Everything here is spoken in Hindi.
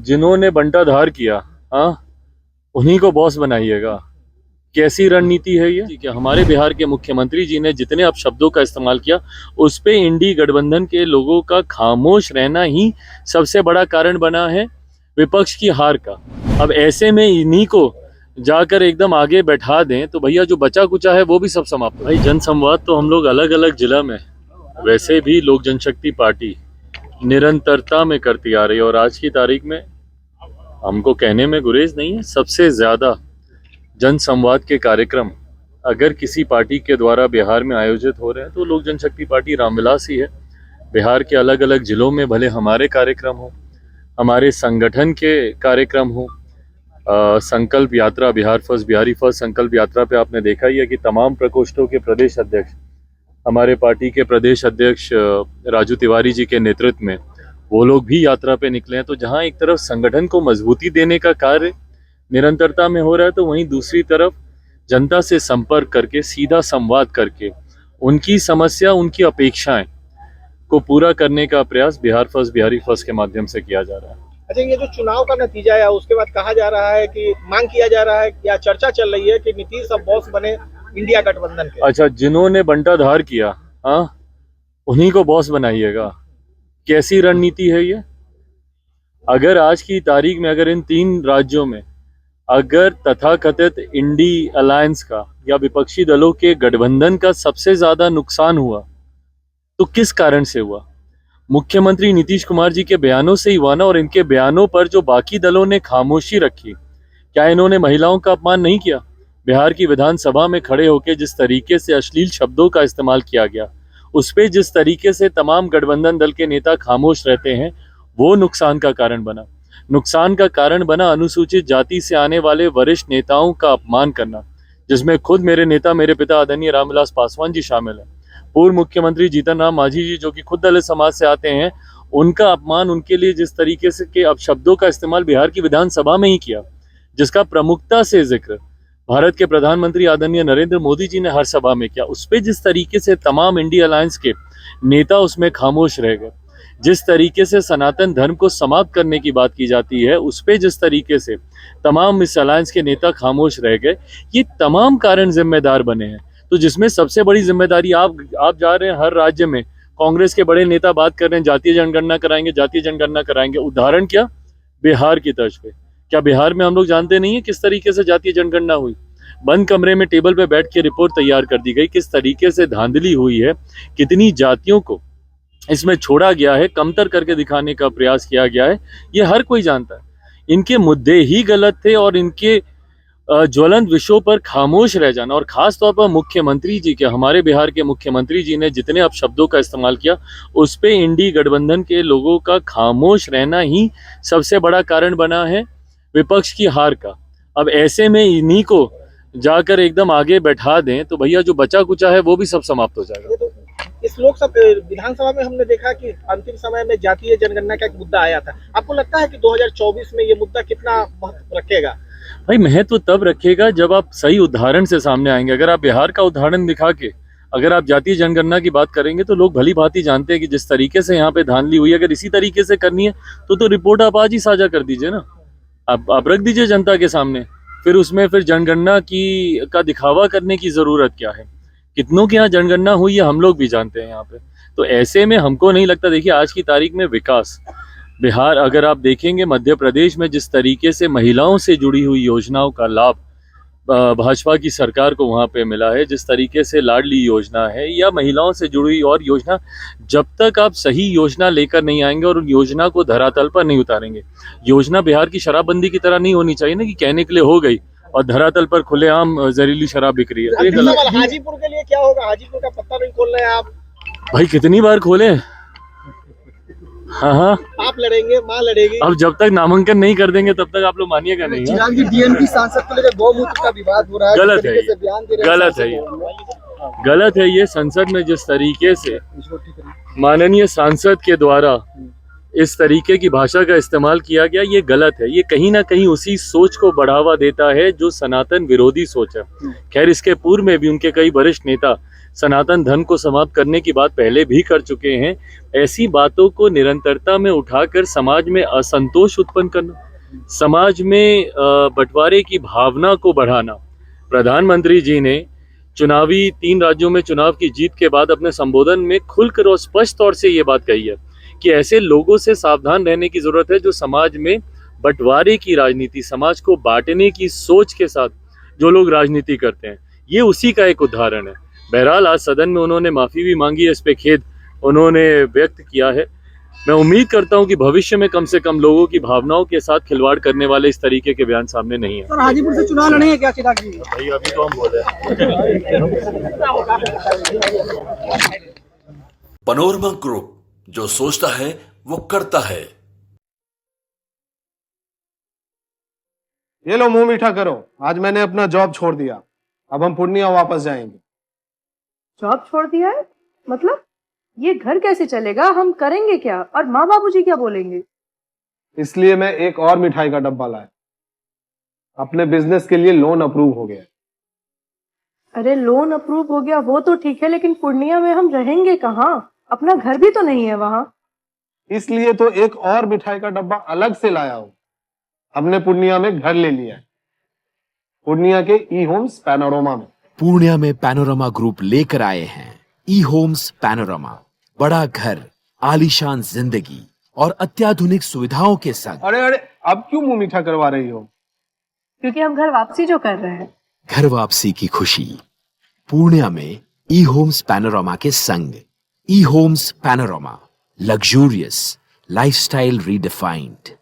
जिन्होंने बंटाधार किया, हाँ, उन्हीं को बॉस बनाइएगा। कैसी रणनीति है ये कि हमारे बिहार के मुख्यमंत्री जी ने जितने अपशब्दों का इस्तेमाल किया, उस पे इंडी गठबंधन के लोगों का खामोश रहना ही सबसे बड़ा कारण बना है विपक्ष की हार का। अब ऐसे में इन्हीं को जाकर एकदम आगे बैठा दें तो भैया जो बचा कुचा है वो भी सब समाप्त। भाई जनसंवाद तो हम लोग अलग अलग जिला में वैसे भी लोक जनशक्ति पार्टी निरंतरता में करती आ रही है, और आज की तारीख में हमको कहने में गुरेज नहीं है, सबसे ज्यादा जनसंवाद के कार्यक्रम अगर किसी पार्टी के द्वारा बिहार में आयोजित हो रहे हैं तो लोक जनशक्ति पार्टी रामविलास ही है। बिहार के अलग अलग जिलों में भले हमारे कार्यक्रम हो, हमारे संगठन के कार्यक्रम हो, संकल्प यात्रा, बिहार फर्स्ट, बिहारी फर्स्ट संकल्प यात्रा पे आपने देखा ही है कि तमाम प्रकोष्ठों के प्रदेश अध्यक्ष, हमारे पार्टी के प्रदेश अध्यक्ष राजू तिवारी जी के नेतृत्व में वो लोग भी यात्रा पे निकले हैं। तो जहां एक तरफ संगठन को मजबूती देने का कार्य निरंतरता में हो रहा है, तो वहीं दूसरी तरफ जनता से संपर्क करके, सीधा संवाद करके उनकी समस्या, उनकी अपेक्षाएं को पूरा करने का प्रयास बिहार फर्स्ट, बिहारी फर्स्ट के माध्यम से किया जा रहा है। अच्छा, ये जो चुनाव का नतीजा है उसके बाद कहा जा रहा है कि मांग किया जा रहा है या चर्चा चल रही है कि नीतीश अब बॉस बने इंडिया गठबंधन के। अच्छा, जिन्होंने बंटाधार किया, हाँ, उन्हीं को बॉस बनाइएगा। कैसी रणनीति है ये? अगर आज की तारीख में अगर इन 3 राज्यों में अगर तथाकथित इंडी अलायंस का या विपक्षी दलों के गठबंधन का सबसे ज्यादा नुकसान हुआ तो किस कारण से हुआ? मुख्यमंत्री नीतीश कुमार जी के बयानों से ही हुआ ना। और इनके बयानों पर जो बाकी दलों ने खामोशी रखी, क्या इन्होंने महिलाओं का अपमान नहीं किया? बिहार की विधानसभा में खड़े होकर जिस तरीके से अश्लील शब्दों का इस्तेमाल किया गया, उस पे जिस तरीके से तमाम गठबंधन दल के नेता खामोश रहते हैं, वो नुकसान का कारण बना। नुकसान का कारण बना अनुसूचित जाति से आने वाले वरिष्ठ नेताओं का अपमान करना, जिसमें खुद मेरे नेता, मेरे पिता आदरणीय रामविलास पासवान जी शामिल हैं। पूर्व मुख्यमंत्री जीतन राम मांझी जी जो कि खुद दलित समाज से आते हैं, उनका अपमान, उनके लिए जिस तरीके से के अपशब्दों का इस्तेमाल बिहार की विधानसभा में ही किया, जिसका प्रमुखता से जिक्र भारत के प्रधानमंत्री आदरणीय नरेंद्र मोदी जी ने हर सभा में किया, उस पे जिस तरीके से तमाम इंडिया अलायंस के नेता उसमें खामोश रह गए, जिस तरीके से सनातन धर्म को समाप्त करने की बात की जाती है, उस पे जिस तरीके से तमाम इस अलायंस के नेता खामोश रह गए, ये तमाम कारण जिम्मेदार बने हैं। तो जिसमें सबसे बड़ी जिम्मेदारी आप जा रहे हैं हर राज्य में, कांग्रेस के बड़े नेता बात कर रहे हैं जातीय जनगणना कराएंगे, जातीय जनगणना कराएंगे। उदाहरण क्या? बिहार की तर्ज पे। क्या बिहार में हम लोग जानते नहीं है किस तरीके से जातीय जनगणना हुई? बंद कमरे में टेबल पे बैठ के रिपोर्ट तैयार कर दी गई, किस तरीके से धांधली हुई है, कितनी जातियों को इसमें छोड़ा गया है, कमतर करके दिखाने का प्रयास किया गया है, ये हर कोई जानता है। इनके मुद्दे ही गलत थे और इनके ज्वलंत विषयों पर खामोश रह जाना, और खास तौर पर मुख्यमंत्री जी के, हमारे बिहार के मुख्यमंत्री जी ने जितने अपशब्दों का इस्तेमाल किया, उस पे इंडी गठबंधन के लोगों का खामोश रहना ही सबसे बड़ा कारण बना है विपक्ष की हार का। अब ऐसे में इन्हीं को जाकर एकदम आगे बैठा दें तो भैया जो बचा कुचा है वो भी सब समाप्त हो जाएगा। तो इस लोकसभा विधानसभा में हमने देखा कि अंतिम समय में जातीय जनगणना का एक मुद्दा आया था। आपको लगता है कि 2024 में ये मुद्दा कितना महत्व रखेगा? भाई, महत्व तब रखेगा जब आप सही उदाहरण से सामने आएंगे। अगर आप बिहार का उदाहरण दिखा के अगर आप जातीय जनगणना की बात करेंगे तो लोग भली भांति जानते हैं कि जिस तरीके से यहाँ पे धांधली हुई, अगर इसी तरीके से करनी है तो रिपोर्ट आप आज ही साझा कर दीजिए ना, आप रख दीजिए जनता के सामने। फिर उसमें फिर जनगणना का दिखावा करने की जरूरत क्या है? कितनों के यहाँ जनगणना हुई है हम लोग भी जानते हैं यहाँ पे। तो ऐसे में हमको नहीं लगता, देखिए आज की तारीख में विकास बिहार, अगर आप देखेंगे मध्य प्रदेश में जिस तरीके से महिलाओं से जुड़ी हुई योजनाओं का लाभ भाजपा की सरकार को वहाँ पे मिला है, जिस तरीके से लाडली योजना है या महिलाओं से जुड़ी हुई और योजना, जब तक आप सही योजना लेकर नहीं आएंगे और उन योजना को धरातल पर नहीं उतारेंगे, योजना बिहार की शराबबंदी की तरह नहीं होनी चाहिए ना कि कहने के लिए हो गई और धरातल पर खुलेआम जहरीली शराब बिक रही है। तो हाजीपुर के लिए क्या होगा? हाजीपुर का पत्ता नहीं खोल रहे हैं आप। भाई कितनी बार खोले? हाँ, आप लड़ेंगे, माँ लड़ेगी। अब जब तक नामांकन नहीं कर देंगे तब तक आप लोग मानिएगा नहीं। डीएमपी सांसद को लेकर गौमूत्र का विवाद हो रहा है, गलत है, गलत है ये। संसद में जिस तरीके से माननीय सांसद के द्वारा इस तरीके की भाषा का इस्तेमाल किया गया, ये गलत है। ये कहीं ना कहीं उसी सोच को बढ़ावा देता है जो सनातन विरोधी सोच है। खैर, इसके पूर्व में भी उनके कई वरिष्ठ नेता सनातन धर्म को समाप्त करने की बात पहले भी कर चुके हैं। ऐसी बातों को निरंतरता में उठाकर समाज में असंतोष उत्पन्न करना, समाज में बंटवारे की भावना को बढ़ाना। प्रधानमंत्री जी ने चुनावी 3 राज्यों में चुनाव की जीत के बाद अपने संबोधन में खुलकर और स्पष्ट तौर से ये बात कही है कि ऐसे लोगों से सावधान रहने की जरूरत है जो समाज में बंटवारे की राजनीति, समाज को बांटने की सोच के साथ जो लोग राजनीति करते हैं। ये उसी का एक उदाहरण है। बहरहाल आज सदन में उन्होंने माफी भी मांगी है, इस पे खेद उन्होंने व्यक्त किया है। मैं उम्मीद करता हूं कि भविष्य में कम से कम लोगों की भावनाओं के साथ खिलवाड़ करने वाले इस तरीके के बयान सामने नहीं है। सर हाजीपुर से चुनाव लड़ेंगे क्या चिराग जी? भाई अभी तो हम बोले पैनोरमा ग्रुप, जो सोचता है वो करता है। ये लो मुंह मीठा करो, आज मैंने अपना जॉब छोड़ दिया, अब हम पूर्णिया वापस जाएंगे। जॉब छोड़ दिया है? मतलब ये घर कैसे चलेगा? हम करेंगे क्या? और माँ बाबूजी क्या बोलेंगे? इसलिए मैं एक और मिठाई का डब्बा लाया। अपने बिजनेस के लिए लोन अप्रूव हो गया। अरे लोन अप्रूव हो गया वो तो ठीक है, लेकिन पूर्णिया में हम रहेंगे कहाँ? अपना घर भी तो नहीं है वहाँ। इसलिए तो एक और मिठाई का डब्बा अलग से लाया हूं। हमने पूर्णिया में घर ले लिया है, पूर्णिया के ई होम्स पैनोरमा में। पूर्णिया में पैनोरमा ग्रुप लेकर आए हैं ई होम्स पैनोरमा। बड़ा घर, आलीशान जिंदगी और अत्याधुनिक सुविधाओं के संग। अरे अरे, अब क्यों मुंह मीठा करवा रही हो? क्योंकि हम घर वापसी जो कर रहे हैं। घर वापसी की खुशी पूर्णिया में ई होम्स पैनोरमा के संग। E homes panorama, luxurious lifestyle redefined.